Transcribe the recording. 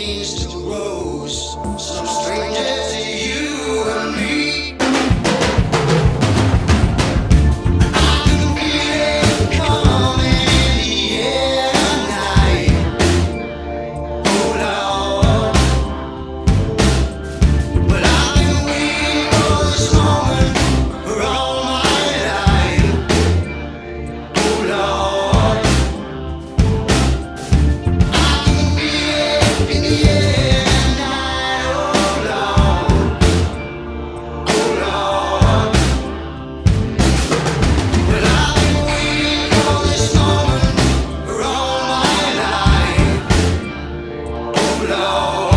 changed to rose, some stranger to you and me. I can feel it coming in the air tonight. Oh Lord, but I've been waiting for this moment for all my life. Oh Lord, I can feel it in the air tonight. Oh Lord, oh Lord, but I've been waiting for this moment for all my life. Oh Lord.